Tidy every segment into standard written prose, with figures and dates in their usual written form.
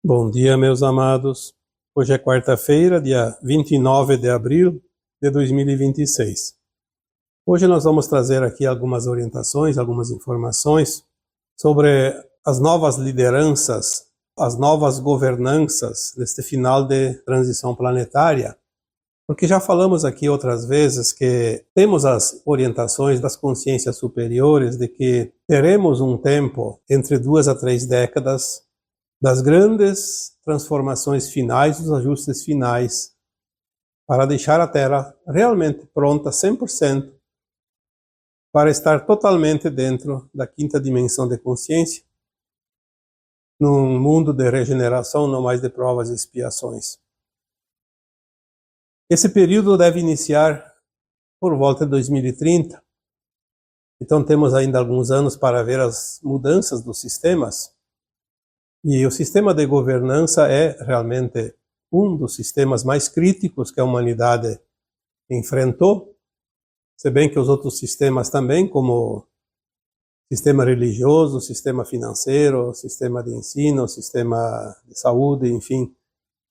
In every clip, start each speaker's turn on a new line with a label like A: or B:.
A: Bom dia, meus amados. Hoje é quarta-feira, dia 29 de abril de 2026. Hoje nós vamos trazer aqui algumas orientações, algumas informações sobre as novas lideranças, as novas governanças neste final de transição planetária. Porque já falamos aqui outras vezes que temos as orientações das consciências superiores de que teremos um tempo entre 2 a 3 décadas das grandes transformações finais, dos ajustes finais, para deixar a Terra realmente pronta 100% para estar totalmente dentro da quinta dimensão de consciência, num mundo de regeneração, não mais de provas e expiações. Esse período deve iniciar por volta de 2030, então temos ainda alguns anos para ver as mudanças dos sistemas. E o sistema de governança é realmente um dos sistemas mais críticos que a humanidade enfrentou, se bem que os outros sistemas também, como sistema religioso, sistema financeiro, sistema de ensino, sistema de saúde, enfim,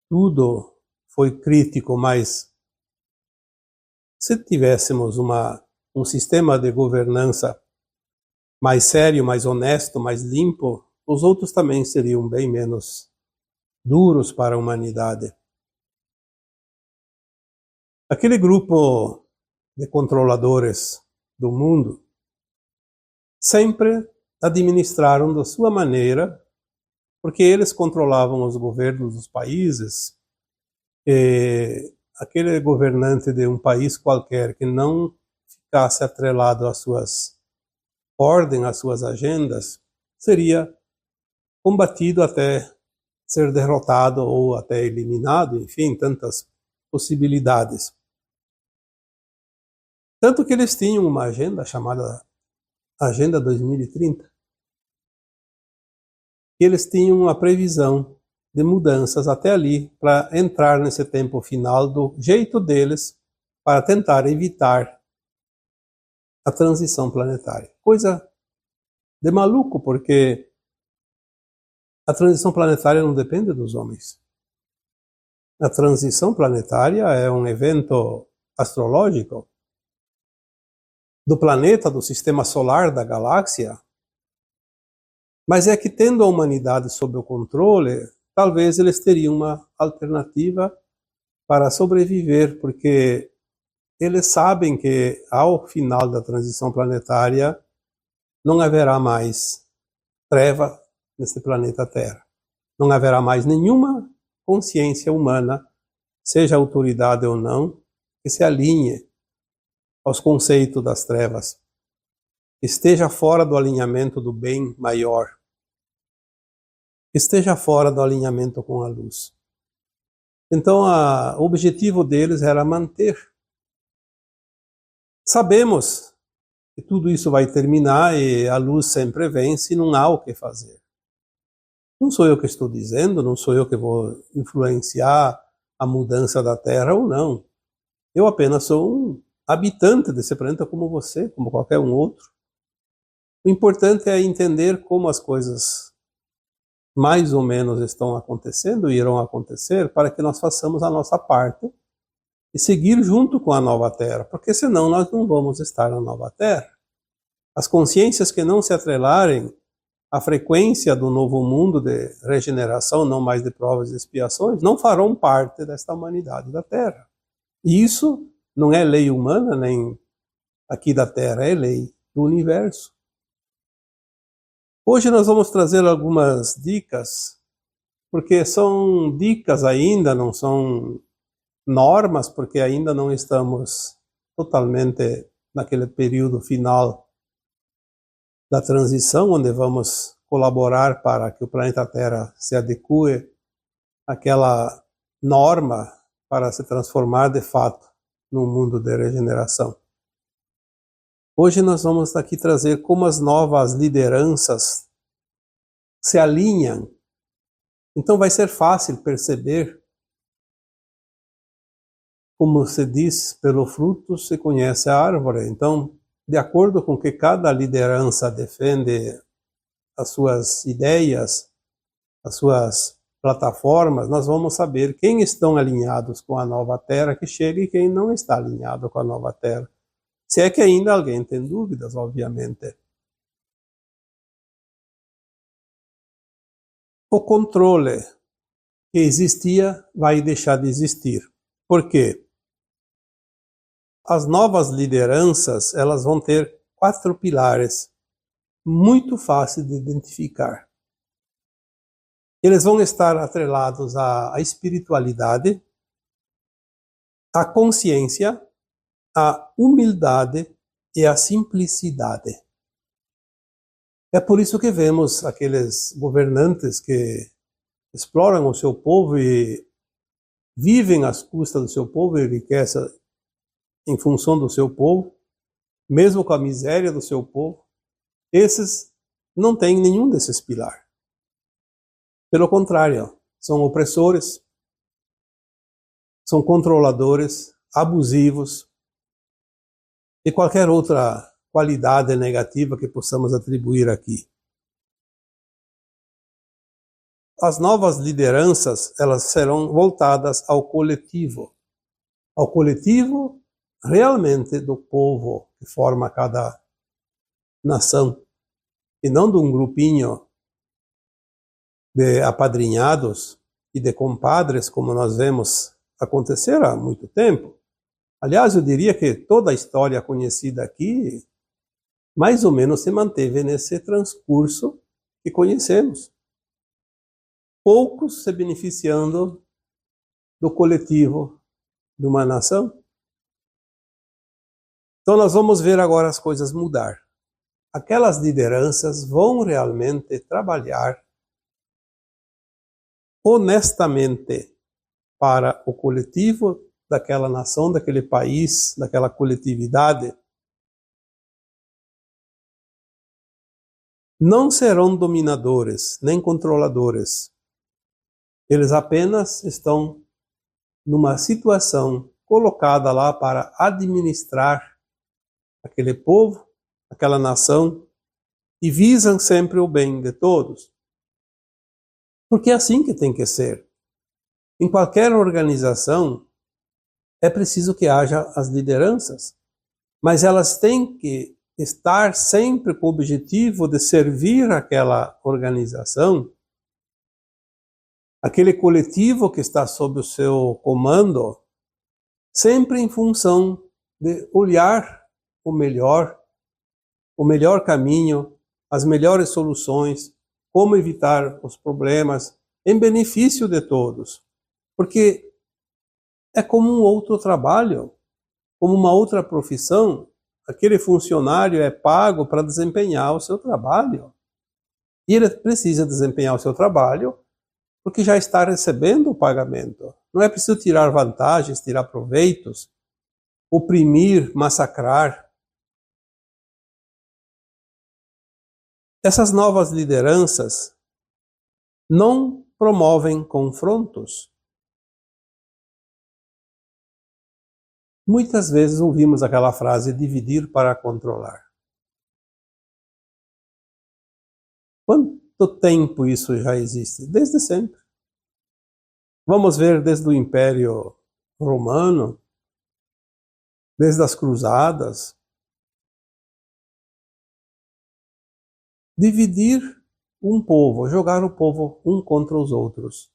A: tudo foi crítico, mas se tivéssemos um sistema de governança mais sério, mais honesto, mais limpo, os outros também seriam bem menos duros para a humanidade. Aquele grupo de controladores do mundo sempre administraram da sua maneira, porque eles controlavam os governos dos países, e aquele governante de um país qualquer que não ficasse atrelado às suas ordens, às suas agendas, seria combatido até ser derrotado ou até eliminado, enfim, tantas possibilidades. Tanto que eles tinham uma agenda chamada Agenda 2030. E eles tinham uma previsão de mudanças até ali, para entrar nesse tempo final do jeito deles, para tentar evitar a transição planetária. Coisa de maluco, porque a transição planetária não depende dos homens. A transição planetária é um evento astrológico do planeta, do sistema solar, da galáxia, mas é que, tendo a humanidade sob o controle, talvez eles teriam uma alternativa para sobreviver, porque eles sabem que ao final da transição planetária não haverá mais treva neste planeta Terra. Não haverá mais nenhuma consciência humana, seja autoridade ou não, que se alinhe aos conceitos das trevas, esteja fora do alinhamento do bem maior, esteja fora do alinhamento com a luz. Então, o objetivo deles era manter. Sabemos que tudo isso vai terminar e a luz sempre vence e não há o que fazer. Não sou eu que estou dizendo, não sou eu que vou influenciar a mudança da Terra ou não. Eu apenas sou um habitante desse planeta como você, como qualquer um outro. O importante é entender como as coisas mais ou menos estão acontecendo e irão acontecer, para que nós façamos a nossa parte e seguir junto com a nova Terra, porque senão nós não vamos estar na nova Terra. As consciências que não se atrelarem à frequência do novo mundo de regeneração, não mais de provas e expiações, não farão parte desta humanidade da Terra. E isso não é lei humana, nem aqui da Terra, é lei do universo. Hoje nós vamos trazer algumas dicas, porque são dicas ainda, não são normas, porque ainda não estamos totalmente naquele período final da transição, onde vamos colaborar para que o planeta Terra se adeque àquela norma para se transformar de fato num mundo de regeneração. Hoje nós vamos aqui trazer como as novas lideranças se alinham. Então vai ser fácil perceber, como se diz, pelo fruto se conhece a árvore. Então, de acordo com que cada liderança defende as suas ideias, as suas plataformas, nós vamos saber quem estão alinhados com a nova Terra que chega e quem não está alinhado com a nova Terra. Se é que ainda alguém tem dúvidas, obviamente. O controle que existia vai deixar de existir. Por quê? As novas lideranças, elas vão ter 4 pilares, muito fácil de identificar. Eles vão estar atrelados à espiritualidade, à consciência, à humildade e à simplicidade. É por isso que vemos aqueles governantes que exploram o seu povo e vivem às custas do seu povo e riqueza em função do seu povo, mesmo com a miséria do seu povo. Esses não têm nenhum desses pilares. Pelo contrário, são opressores, são controladores, abusivos e qualquer outra qualidade negativa que possamos atribuir aqui. As novas lideranças, elas serão voltadas ao coletivo realmente do povo que forma cada nação, e não de um grupinho de apadrinhados e de compadres, como nós vemos acontecer há muito tempo. Aliás, eu diria que toda a história conhecida aqui, mais ou menos se manteve nesse transcurso que conhecemos. Poucos se beneficiando do coletivo de uma nação. Então nós vamos ver agora as coisas mudar. Aquelas lideranças vão realmente trabalhar honestamente para o coletivo daquela nação, daquele país, daquela coletividade. Não serão dominadores, nem controladores. Eles apenas estão numa situação colocada lá para administrar aquele povo, aquela nação, e visam sempre o bem de todos. Porque é assim que tem que ser. Em qualquer organização, é preciso que haja as lideranças, mas elas têm que estar sempre com o objetivo de servir aquela organização, aquele coletivo que está sob o seu comando, sempre em função de olhar o melhor caminho, as melhores soluções, como evitar os problemas em benefício de todos. Porque é como um outro trabalho, como uma outra profissão. Aquele funcionário é pago para desempenhar o seu trabalho. E ele precisa desempenhar o seu trabalho porque já está recebendo o pagamento. Não é preciso tirar vantagens, tirar proveitos, oprimir, massacrar. Essas novas lideranças não promovem confrontos. Muitas vezes ouvimos aquela frase, dividir para controlar. Quanto tempo isso já existe? Desde sempre. Vamos ver desde o Império Romano, desde as Cruzadas. Dividir um povo, jogar o povo um contra os outros.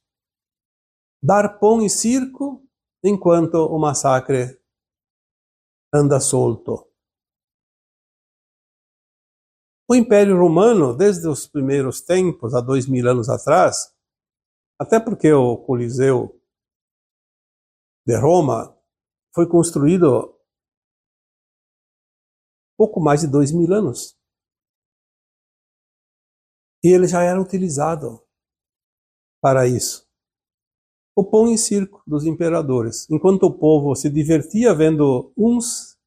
A: Dar pão e circo enquanto o massacre anda solto. O Império Romano, desde os primeiros tempos, há 2000 anos atrás, até porque o Coliseu de Roma foi construído pouco mais de 2000 anos. E ele já era utilizado para isso. O pão e circo dos imperadores. Enquanto o povo se divertia vendo uns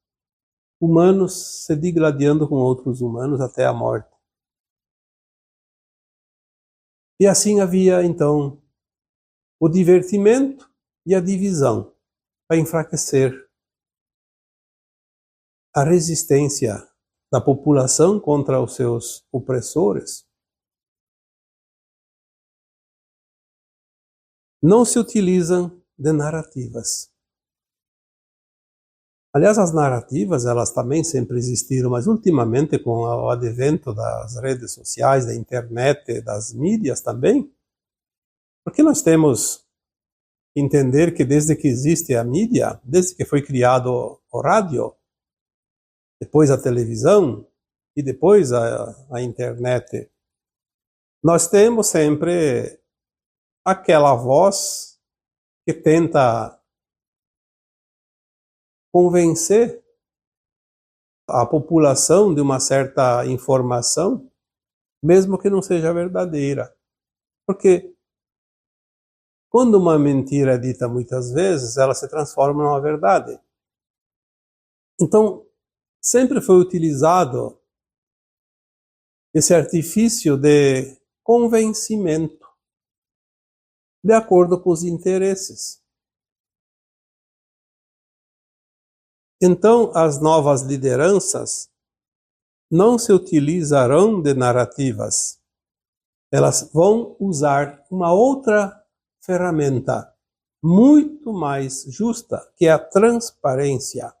A: humanos se digladiando com outros humanos até a morte. E assim havia, então, o divertimento e a divisão para enfraquecer a resistência da população contra os seus opressores. não se utilizam de narrativas. Aliás, as narrativas, elas também sempre existiram, mas ultimamente com o advento das redes sociais, da internet, das mídias também, porque nós temos que entender que desde que existe a mídia, desde que foi criado o rádio, depois a televisão e depois a internet, nós temos sempre aquela voz que tenta convencer a população de uma certa informação, mesmo que não seja verdadeira. Porque quando uma mentira é dita muitas vezes, ela se transforma numa verdade. Então, sempre foi utilizado esse artifício de convencimento de acordo com os interesses. Então, as novas lideranças não se utilizarão de narrativas. Elas vão usar uma outra ferramenta muito mais justa, que é a transparência.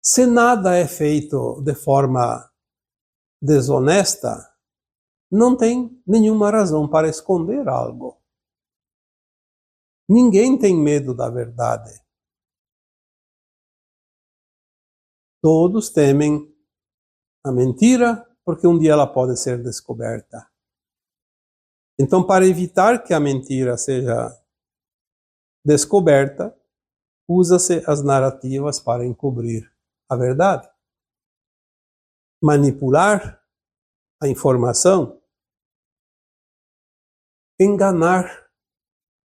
A: Se nada é feito de forma desonesta, não tem nenhuma razão para esconder algo. Ninguém tem medo da verdade. Todos temem a mentira, porque um dia ela pode ser descoberta. Então, para evitar que a mentira seja descoberta, usa-se as narrativas para encobrir a verdade. Manipular a informação, enganar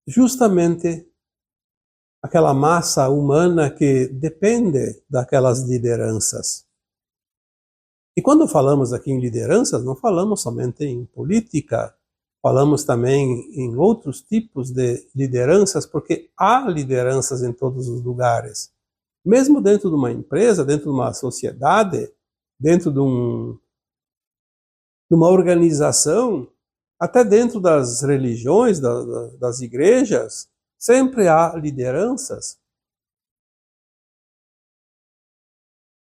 A: justamente aquela massa humana que depende daquelas lideranças. E quando falamos aqui em lideranças, não falamos somente em política, falamos também em outros tipos de lideranças, porque há lideranças em todos os lugares. Mesmo dentro de uma empresa, dentro de uma sociedade, dentro de uma organização, até dentro das religiões, das igrejas, sempre há lideranças.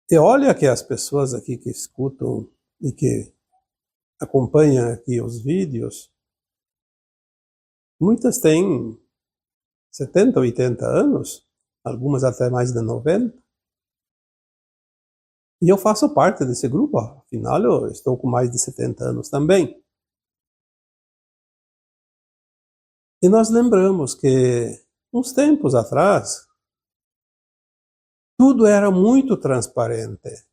A: E olha que as pessoas aqui que escutam e que acompanham aqui os vídeos, muitas têm 70, 80 anos, algumas até mais de 90. E eu faço parte desse grupo, afinal eu estou com mais de 70 anos também. E nós lembramos que, uns tempos atrás, tudo era muito transparente.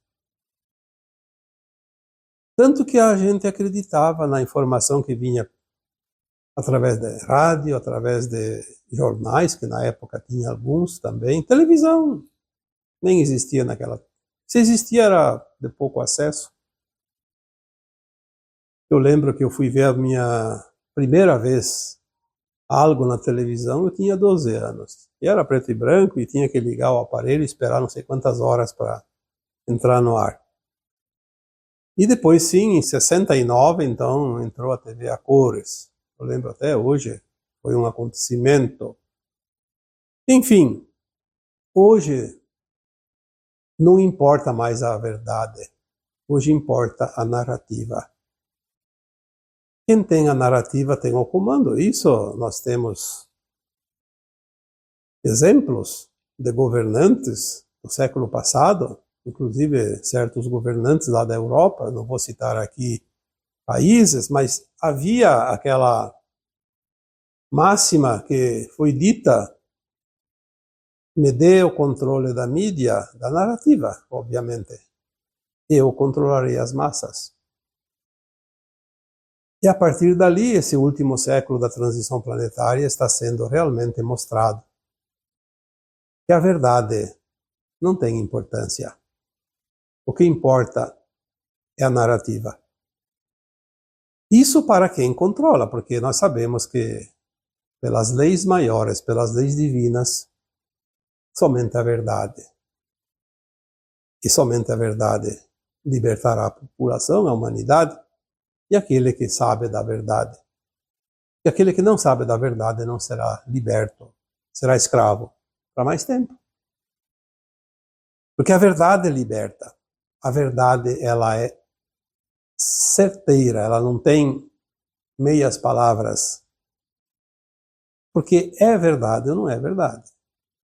A: Tanto que a gente acreditava na informação que vinha através de rádio, através de jornais, que na época tinha alguns também. Televisão nem existia naquela. Se existia, era de pouco acesso. Eu lembro que eu fui ver a minha primeira vez algo na televisão, eu tinha 12 anos. E era preto e branco, e tinha que ligar o aparelho e esperar não sei quantas horas para entrar no ar. E depois, sim, em 69, então, entrou a TV a cores. Eu lembro até hoje, foi um acontecimento. Enfim, hoje não importa mais a verdade. Hoje importa a narrativa. Quem tem a narrativa tem o comando. Isso nós temos exemplos de governantes do século passado, inclusive certos governantes lá da Europa, não vou citar aqui países, mas havia aquela máxima que foi dita: me dê o controle da mídia, da narrativa, obviamente. Eu controlarei as massas. E a partir dali, esse último século da transição planetária está sendo realmente mostrado que a verdade não tem importância. O que importa é a narrativa. Isso para quem controla, porque nós sabemos que pelas leis maiores, pelas leis divinas, somente a verdade. E somente a verdade libertará a população, a humanidade, e aquele que sabe da verdade. E aquele que não sabe da verdade não será liberto, será escravo para mais tempo. Porque a verdade liberta. A verdade, ela é certeira, ela não tem meias palavras. Porque é verdade ou não é verdade.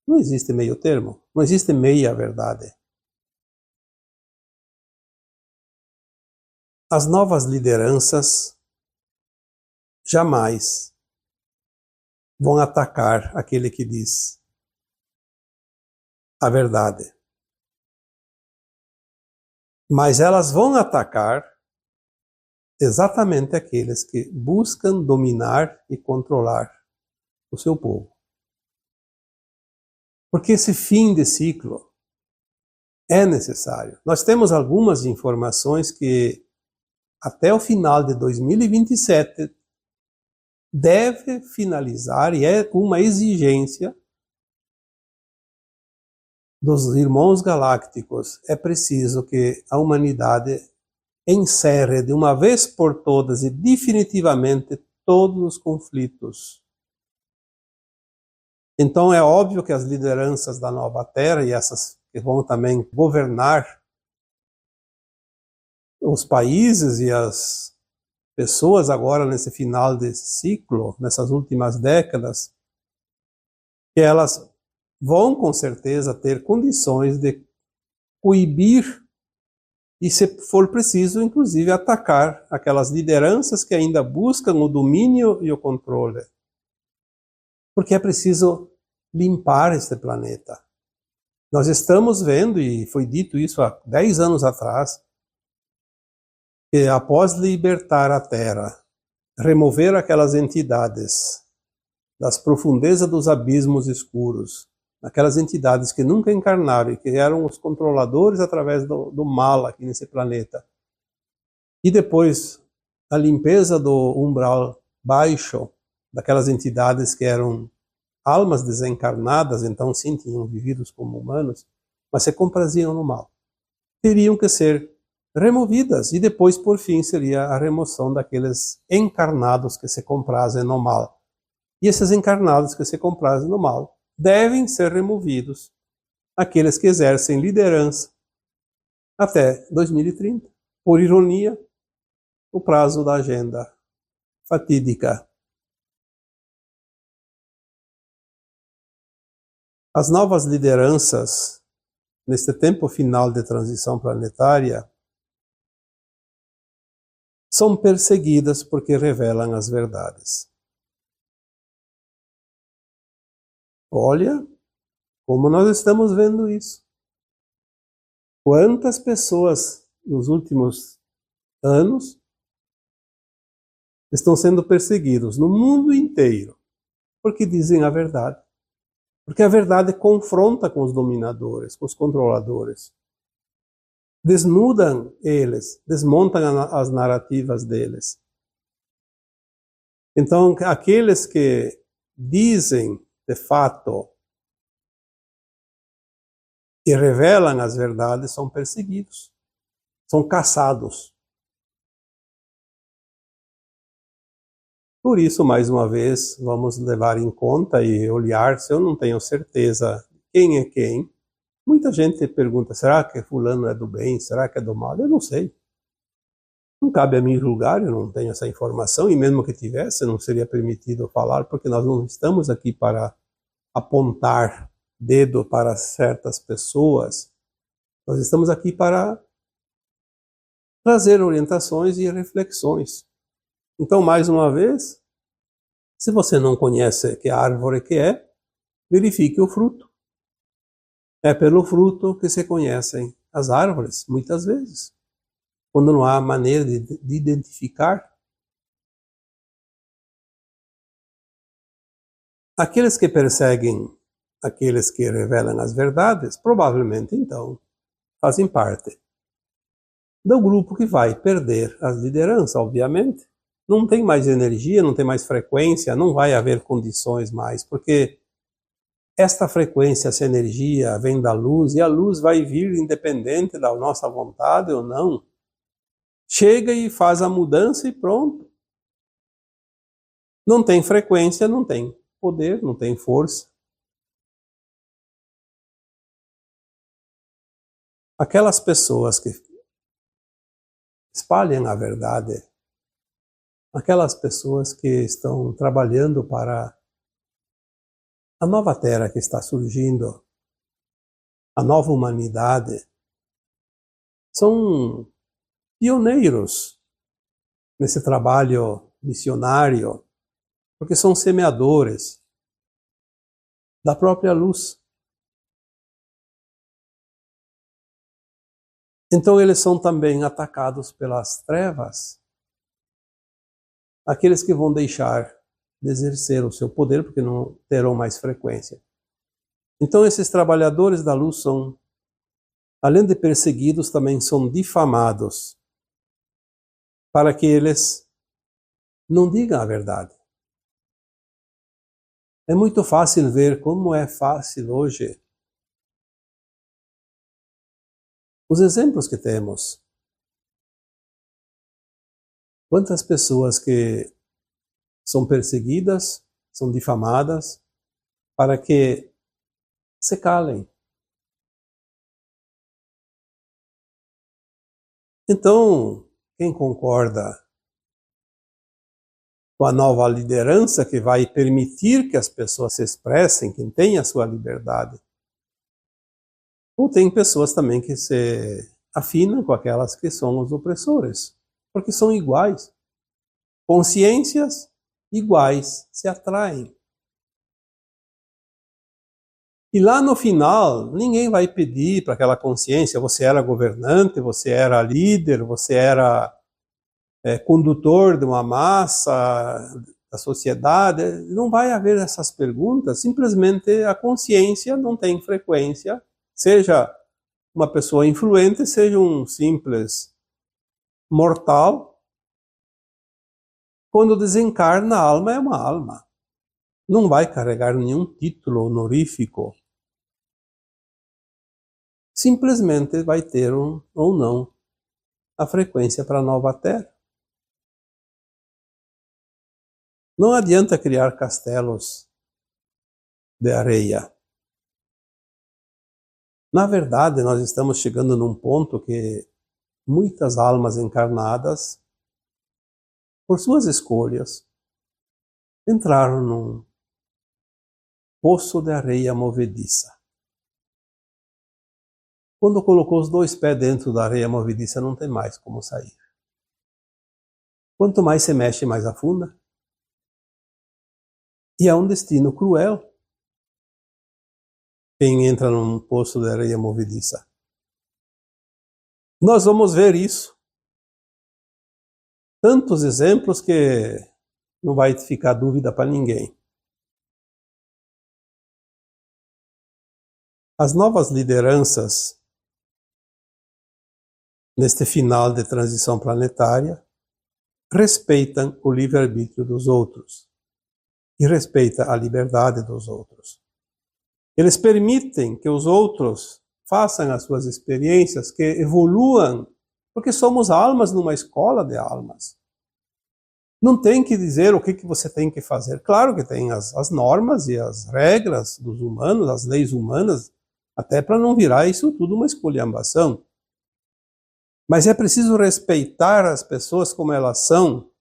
A: Não existe meio termo, não existe meia verdade. As novas lideranças jamais vão atacar aquele que diz a verdade. Mas elas vão atacar exatamente aqueles que buscam dominar e controlar o seu povo. Porque esse fim de ciclo é necessário. Nós temos algumas informações que até o final de 2027 deve finalizar, e é uma exigência dos irmãos galácticos. É preciso que a humanidade encerre de uma vez por todas e definitivamente todos os conflitos. Então é óbvio que as lideranças da Nova Terra e essas que vão também governar os países e as pessoas agora nesse final desse ciclo, nessas últimas décadas, que elas vão com certeza ter condições de coibir e, se for preciso, inclusive atacar aquelas lideranças que ainda buscam o domínio e o controle. Porque é preciso limpar este planeta. Nós estamos vendo, e foi dito isso há 10 anos atrás, que após libertar a Terra, remover aquelas entidades das profundezas dos abismos escuros, aquelas entidades que nunca encarnaram e que eram os controladores através do mal aqui nesse planeta, e depois a limpeza do umbral baixo, daquelas entidades que eram almas desencarnadas, então sim, tinham vivido como humanos, mas se compraziam no mal, teriam que ser removidas, e depois, por fim, seria a remoção daqueles encarnados que se comprazem no mal. E esses encarnados que se comprazem no mal devem ser removidos, aqueles que exercem liderança, até 2030. Por ironia, o prazo da agenda fatídica. As novas lideranças, neste tempo final de transição planetária, são perseguidas porque revelam as verdades. Olha como nós estamos vendo isso. Quantas pessoas nos últimos anos estão sendo perseguidos no mundo inteiro porque dizem a verdade. Porque a verdade confronta com os dominadores, com os controladores. Desnudam eles, desmontam as narrativas deles. Então, aqueles que dizem, de fato, e revelam as verdades são perseguidos, são caçados. Por isso, mais uma vez, vamos levar em conta e olhar, se eu não tenho certeza quem é quem. Muita gente pergunta, será que fulano é do bem, será que é do mal? Eu não sei. Não cabe a mim julgar, eu não tenho essa informação, e mesmo que tivesse, não seria permitido falar, porque nós não estamos aqui para apontar dedo para certas pessoas. Nós estamos aqui para trazer orientações e reflexões. Então, mais uma vez, se você não conhece que árvore que é, verifique o fruto. É pelo fruto que se conhecem as árvores, muitas vezes. Quando não há maneira de identificar. Aqueles que perseguem aqueles que revelam as verdades, provavelmente, então, fazem parte do grupo que vai perder as lideranças, obviamente. Não tem mais energia, não tem mais frequência, não vai haver condições mais, porque esta frequência, essa energia vem da luz, e a luz vai vir independente da nossa vontade ou não. Chega e faz a mudança e pronto. Não tem frequência, não tem poder, não tem força. Aquelas pessoas que espalham a verdade, aquelas pessoas que estão trabalhando para a nova terra que está surgindo, a nova humanidade, são pioneiros nesse trabalho missionário, porque são semeadores da própria luz. Então eles são também atacados pelas trevas, aqueles que vão deixar de exercer o seu poder, porque não terão mais frequência. Então esses trabalhadores da luz são, além de perseguidos, também são difamados, para que eles não digam a verdade. É muito fácil ver como é fácil hoje os exemplos que temos. Quantas pessoas que são perseguidas, são difamadas, para que se calem. Então, quem concorda com a nova liderança que vai permitir que as pessoas se expressem, quem tem a sua liberdade, ou tem pessoas também que se afinam com aquelas que são os opressores, porque são iguais. Consciências iguais se atraem. E lá no final, ninguém vai pedir para aquela consciência, você era governante, você era líder, você era condutor de uma massa da sociedade. Não vai haver essas perguntas, simplesmente a consciência não tem frequência, seja uma pessoa influente, seja um simples mortal. Quando desencarna, a alma é uma alma. Não vai carregar nenhum título honorífico. Simplesmente vai ter ou não a frequência para a nova Terra. Não adianta criar castelos de areia. Na verdade, nós estamos chegando num ponto que muitas almas encarnadas, por suas escolhas, entraram num poço de areia movediça. Quando colocou os dois pés dentro da areia movediça, não tem mais como sair. Quanto mais se mexe, mais afunda. E é um destino cruel quem entra num poço de areia movediça. Nós vamos ver isso. Tantos exemplos que não vai ficar dúvida para ninguém. As novas lideranças, neste final de transição planetária, respeitam o livre-arbítrio dos outros e respeitam a liberdade dos outros. Eles permitem que os outros façam as suas experiências, que evoluam, porque somos almas numa escola de almas. Não tem que dizer o que você tem que fazer. Claro que tem as normas e as regras dos humanos, as leis humanas, até para não virar isso tudo uma esculhambação. Mas é preciso respeitar as pessoas como elas são,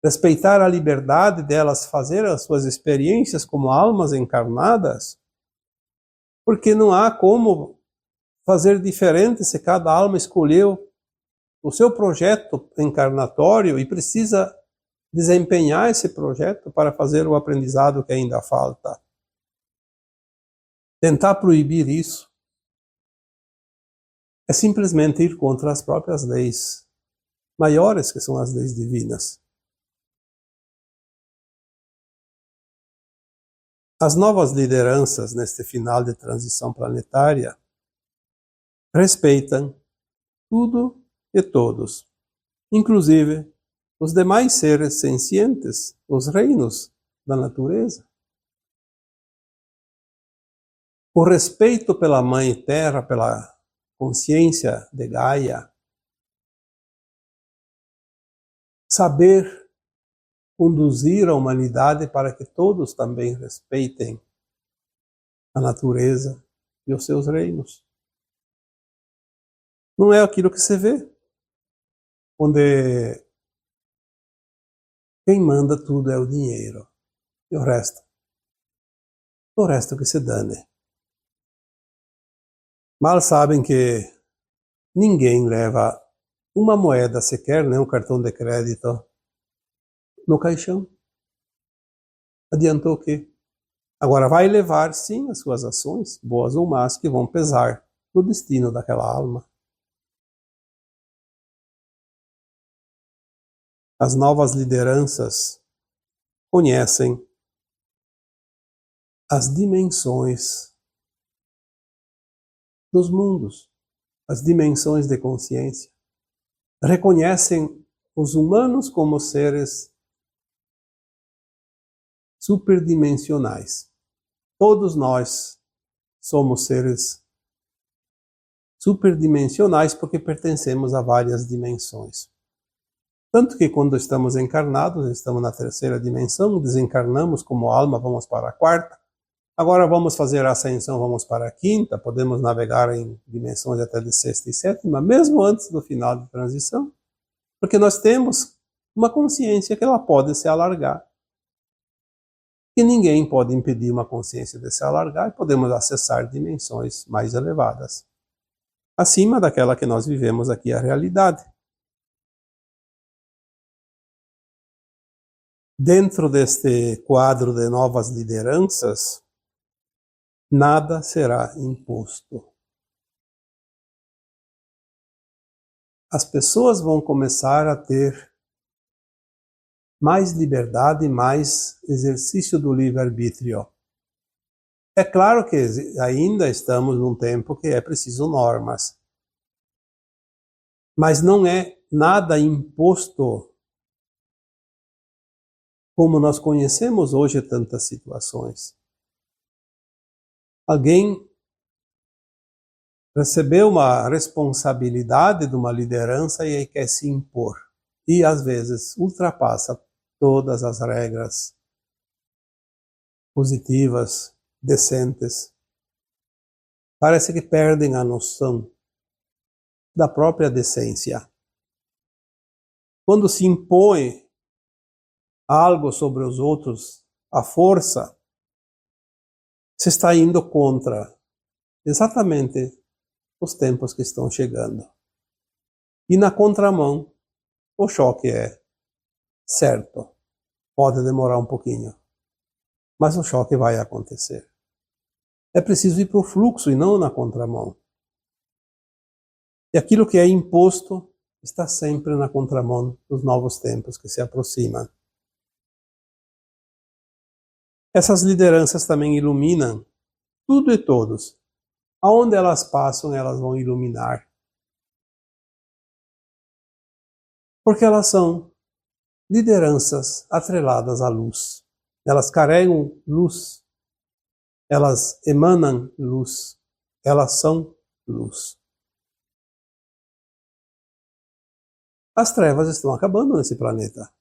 A: respeitar a liberdade delas fazer as suas experiências como almas encarnadas, porque não há como fazer diferente se cada alma escolheu o seu projeto encarnatório e precisa desempenhar esse projeto para fazer o aprendizado que ainda falta. Tentar proibir isso é simplesmente ir contra as próprias leis maiores, que são as leis divinas. As novas lideranças neste final de transição planetária respeitam tudo e todos, inclusive os demais seres sencientes, os reinos da natureza. O respeito pela Mãe Terra, pela consciência de Gaia, saber conduzir a humanidade para que todos também respeitem a natureza e os seus reinos. Não é aquilo que se vê, onde quem manda tudo é o dinheiro e o resto que se dane. Mal sabem que ninguém leva uma moeda sequer, nem um cartão de crédito, no caixão. Adiantou o quê? Agora vai levar, sim, as suas ações, boas ou más, que vão pesar no destino daquela alma. As novas lideranças conhecem as dimensões dos mundos, as dimensões de consciência. Reconhecem os humanos como seres superdimensionais. Todos nós somos seres superdimensionais porque pertencemos a várias dimensões. Tanto que quando estamos encarnados, estamos na terceira dimensão, desencarnamos como alma, vamos para a quarta. Agora vamos fazer a ascensão, vamos para a quinta, podemos navegar em dimensões até de sexta e sétima, mesmo antes do final de transição, porque nós temos uma consciência que ela pode se alargar. E ninguém pode impedir uma consciência de se alargar e podemos acessar dimensões mais elevadas, acima daquela que nós vivemos aqui, a realidade. Dentro deste quadro de novas lideranças, nada será imposto. As pessoas vão começar a ter mais liberdade, mais exercício do livre-arbítrio. É claro que ainda estamos num tempo que é preciso normas, mas não é nada imposto como nós conhecemos hoje tantas situações. Alguém recebeu uma responsabilidade de uma liderança e aí quer se impor. E às vezes ultrapassa todas as regras positivas, decentes. Parece que perdem a noção da própria decência. Quando se impõe algo sobre os outros, à força, se está indo contra exatamente os tempos que estão chegando. E na contramão, o choque é certo. Pode demorar um pouquinho, mas o choque vai acontecer. É preciso ir para o fluxo e não na contramão. E aquilo que é imposto está sempre na contramão dos novos tempos que se aproximam. Essas lideranças também iluminam tudo e todos. Aonde elas passam, elas vão iluminar. Porque elas são lideranças atreladas à luz. Elas carregam luz. Elas emanam luz. Elas são luz. As trevas estão acabando nesse planeta.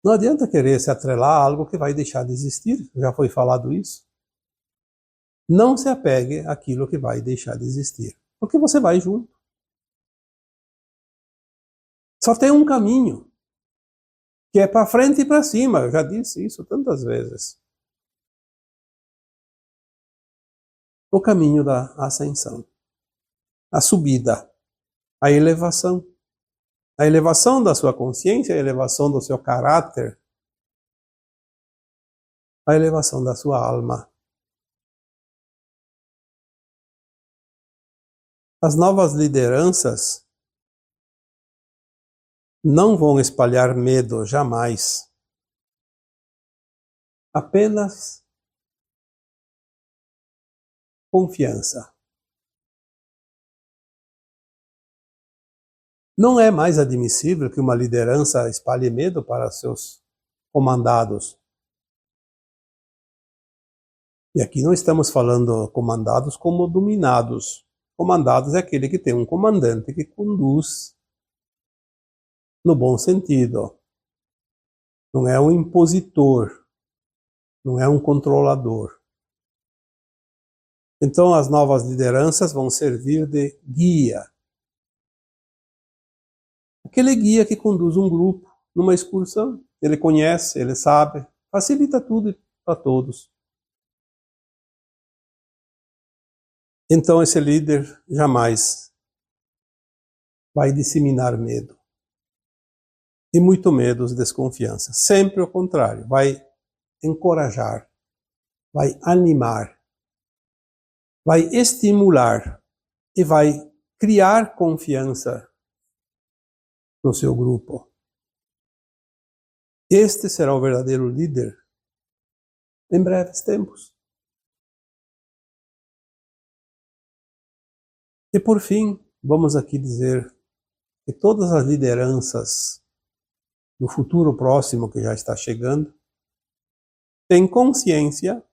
A: Não adianta querer se atrelar a algo que vai deixar de existir. Já foi falado isso. Não se apegue àquilo que vai deixar de existir. Porque você vai junto. Só tem um caminho. Que é para frente e para cima. Eu já disse isso tantas vezes. O caminho da ascensão. A subida. A elevação. A elevação da sua consciência, a elevação do seu caráter, a elevação da sua alma. As novas lideranças não vão espalhar medo jamais. Apenas confiança. Não é mais admissível que uma liderança espalhe medo para seus comandados. E aqui não estamos falando comandados como dominados. Comandados é aquele que tem um comandante que conduz no bom sentido. não é um impositor, não é um controlador. Então as novas lideranças vão servir de guia. Aquele guia que conduz um grupo numa excursão. Ele conhece, ele sabe, facilita tudo para todos. Então esse líder jamais vai disseminar medo. E muito menos desconfiança. Sempre o contrário, vai encorajar, vai animar, vai estimular e vai criar confiança no seu grupo. Este será o verdadeiro líder em breves tempos. E por fim, vamos aqui dizer que todas as lideranças do futuro próximo que já está chegando têm consciência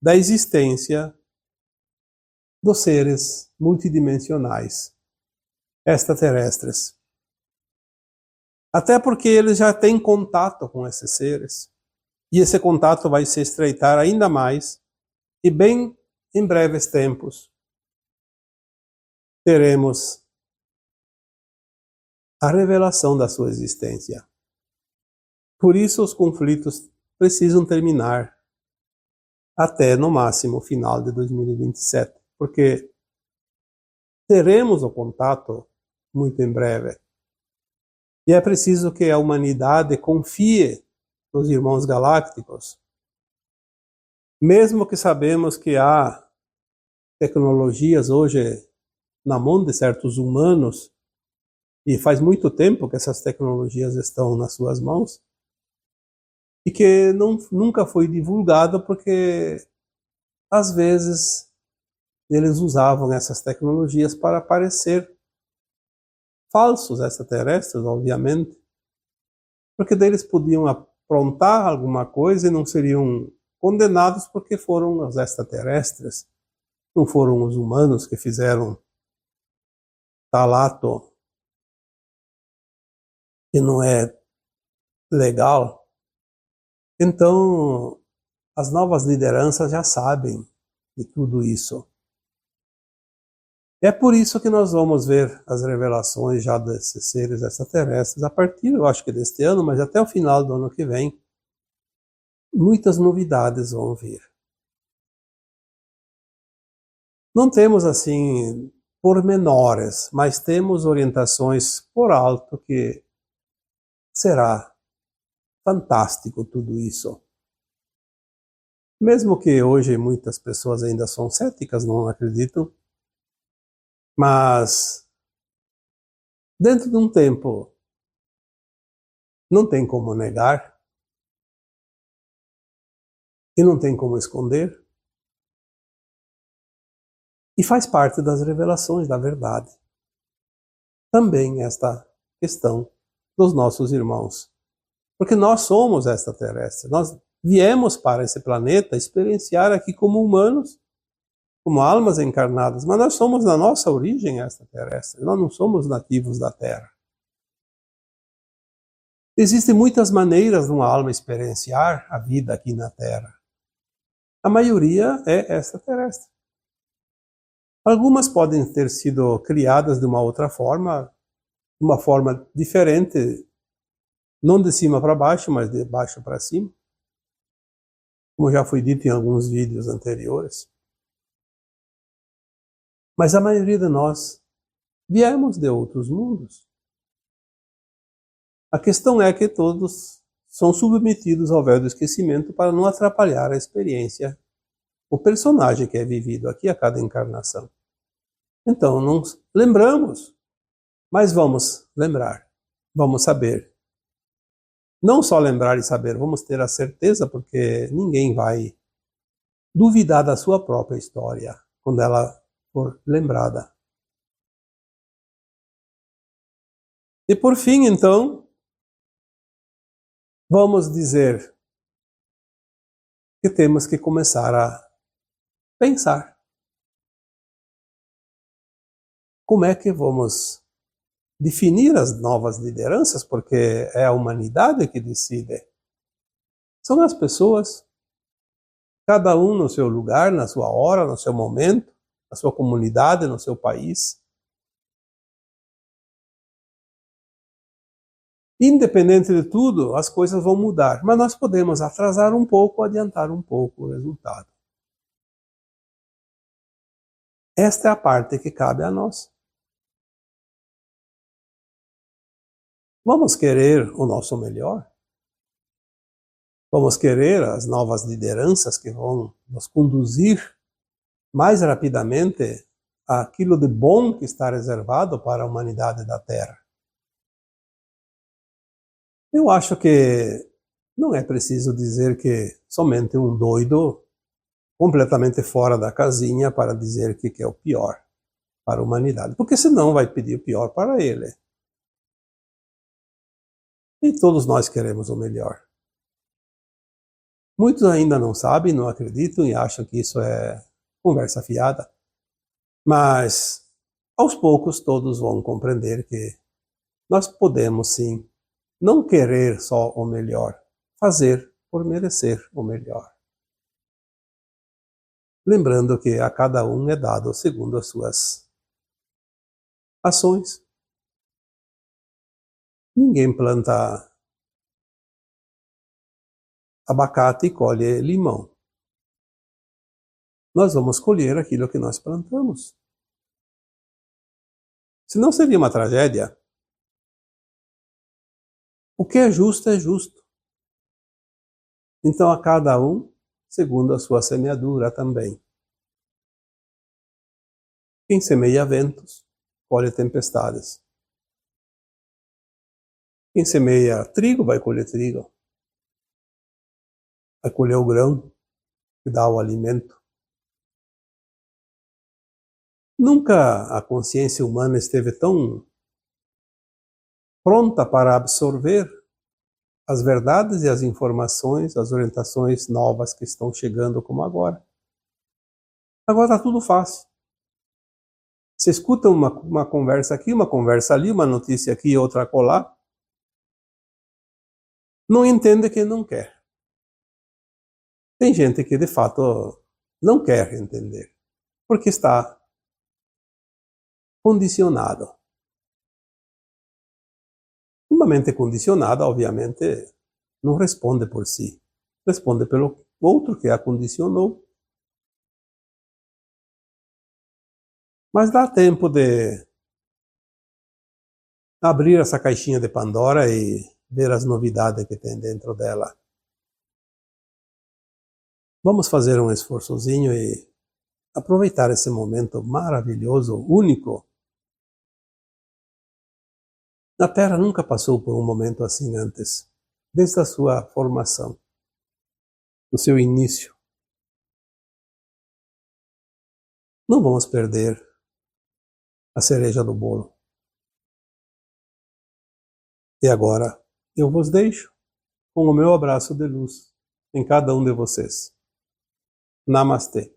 A: da existência dos seres multidimensionais, extraterrestres. Até porque eles já têm contato com esses seres. E esse contato vai se estreitar ainda mais. E bem em breves tempos teremos a revelação da sua existência. Por isso os conflitos precisam terminar até, no máximo, o final de 2027. Porque teremos o contato muito em breve. E é preciso que a humanidade confie nos irmãos galácticos. Mesmo que sabemos que há tecnologias hoje na mão de certos humanos, e faz muito tempo que essas tecnologias estão nas suas mãos, e que nunca foi divulgado porque, às vezes, eles usavam essas tecnologias para parecer falsos extraterrestres, obviamente, porque deles podiam aprontar alguma coisa e não seriam condenados porque foram os extraterrestres, não foram os humanos que fizeram tal ato que não é legal. Então, as novas lideranças já sabem de tudo isso. É por isso que nós vamos ver as revelações já desses seres extraterrestres a partir, eu acho que deste ano, mas até o final do ano que vem, muitas novidades vão vir. Não temos, assim, pormenores, mas temos orientações por alto que será fantástico tudo isso. Mesmo que hoje muitas pessoas ainda são céticas, não acreditam, mas dentro de um tempo não tem como negar e não tem como esconder. E faz parte das revelações da verdade. Também esta questão dos nossos irmãos. Porque nós somos extraterrestres. Nós viemos para esse planeta experienciar aqui como humanos, como almas encarnadas, mas nós somos na nossa origem extraterrestre. Nós não somos nativos da Terra. Existem muitas maneiras de uma alma experienciar a vida aqui na Terra. A maioria é extraterrestre. Algumas podem ter sido criadas de uma outra forma, de uma forma diferente, não de cima para baixo, mas de baixo para cima, como já foi dito em alguns vídeos anteriores. Mas a maioria de nós viemos de outros mundos. A questão é que todos são submetidos ao véu do esquecimento para não atrapalhar a experiência, o personagem que é vivido aqui a cada encarnação. Então, não lembramos, mas vamos lembrar, vamos saber. Não só lembrar e saber, vamos ter a certeza, porque ninguém vai duvidar da sua própria história quando ela for lembrada. E por fim, então, vamos dizer que temos que começar a pensar. Como é que vamos definir as novas lideranças? Porque é a humanidade que decide. São as pessoas, cada um no seu lugar, na sua hora, no seu momento, na sua comunidade, no seu país. Independente de tudo, as coisas vão mudar, mas nós podemos atrasar um pouco, adiantar um pouco o resultado. Esta é a parte que cabe a nós. Vamos querer o nosso melhor? Vamos querer as novas lideranças que vão nos conduzir mais rapidamente àquilo de bom que está reservado para a humanidade da Terra? Eu acho que não é preciso dizer que somente um doido completamente fora da casinha para dizer que é o pior para a humanidade, porque senão vai pedir o pior para ele. E todos nós queremos o melhor. Muitos ainda não sabem, não acreditam e acham que isso é conversa fiada, mas aos poucos todos vão compreender que nós podemos sim não querer só o melhor, fazer por merecer o melhor. Lembrando que a cada um é dado segundo as suas ações. Ninguém planta abacate e colhe limão. Nós vamos colher aquilo que nós plantamos. Senão seria uma tragédia. O que é justo é justo. Então a cada um, segundo a sua semeadura também. Quem semeia ventos, colhe tempestades. Quem semeia trigo, vai colher trigo. Vai colher o grão que dá o alimento. Nunca a consciência humana esteve tão pronta para absorver as verdades e as informações, as orientações novas que estão chegando como agora. Agora está tudo fácil. Você escuta uma conversa aqui, uma conversa ali, uma notícia aqui e outra acolá. Não entende quem não quer. Tem gente que de fato não quer entender, porque está condicionado. Uma mente condicionada, obviamente, não responde por si. Responde pelo outro que a condicionou. Mas dá tempo de abrir essa caixinha de Pandora e ver as novidades que tem dentro dela. Vamos fazer um esforçozinho e aproveitar esse momento maravilhoso, único. A Terra nunca passou por um momento assim antes, desde a sua formação, no seu início. Não vamos perder a cereja do bolo. E agora eu vos deixo com o meu abraço de luz em cada um de vocês. Namastê.